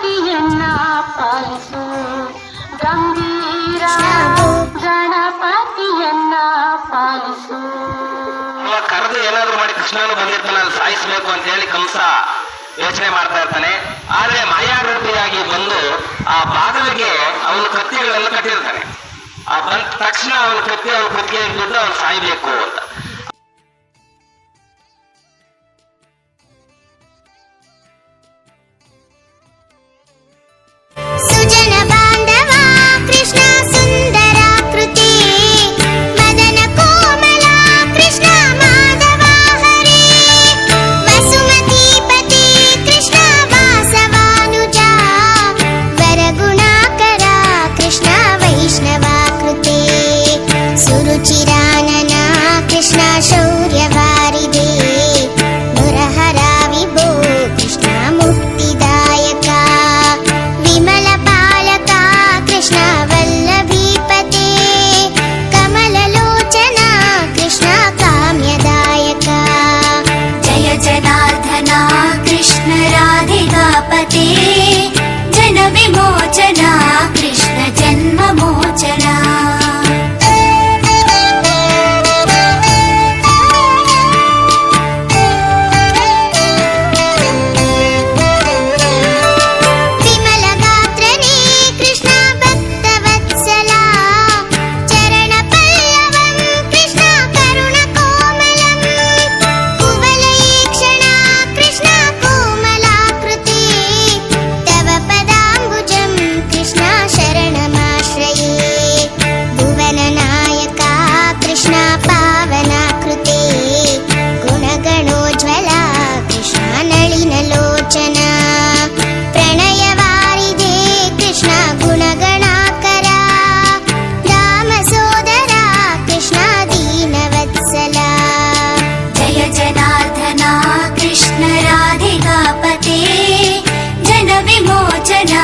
ಗಣಪತಿಯನ್ನ ಪಾಲಿಸು ಗಂಭೀರ ಗಣಪತಿಯನ್ನ ಪಾಲಿಸು. ಕರೆದು ಏನಾದ್ರು ಮಾಡಿ ಕೃಷ್ಣನು ಬಂದಿರ್ತಾನೆ, ಅಲ್ಲಿ ಸಾಯಿಸಬೇಕು ಅಂತ ಹೇಳಿ ಕಂಸ ಯೋಚನೆ ಮಾಡ್ತಾ ಇರ್ತಾನೆ. ಆದ್ರೆ ಮಾಯಾರೂಪಿಯಾಗಿ ಬಂದು ಆ ಬಾಗಿಲಿಗೆ ಅವನು ಕತ್ತಿಗಳೆಲ್ಲ ಕಟ್ಟಿರ್ತಾನೆ. ಆ ಬಂದ ತಕ್ಷಣ ಅವನ ಕತ್ತಿ ಅವನ ಕುತ್ತಿಗೆ ಹಿಡಿದು ಅವನು ಸಾಯ್ಬೇಕು ಅಂತ. ಸುಜನ ಬಾಂಧವ ಕೃಷ್ಣ ಸುಂದರಾಕೃತಿ ಮದನ ಕೋಮಲ ಕೃಷ್ಣ ಮಾಧವ ಹರಿ ವಸುಮತೀಪತಿ ಕೃಷ್ಣ ವಾಸವಾನುಜ ವರಗುಣಾಕರ ಕೃಷ್ಣ ವೈಷ್ಣವಾಕೃತಿ ಸುರುಚಿರಾನನ ಕೃಷ್ಣ ಶೌರ್ಯವಾರಿಧಿ ಮುರಹರ ವಿಭೋ ಕೃಷ್ಣ ಮುಕ್ತಿದಾಯಕ ವಿಮಲ ಪಾಲಕ ಕೃಷ್ಣ ವಲ್ಲಭೀಪತೆ ಕಮಲಲೋಚನ ಕೃಷ್ಣ ಕಾಮ್ಯದಾಯಕ ಜಯ ಜನಾರ್ದನ ಕೃಷ್ಣ ರಾಧಿಕಾಪತೆ ಜನ ವಿಮೋಚನ ಕೃಷ್ಣ ಜನ್ಮ ಮೋಚನ ಜನ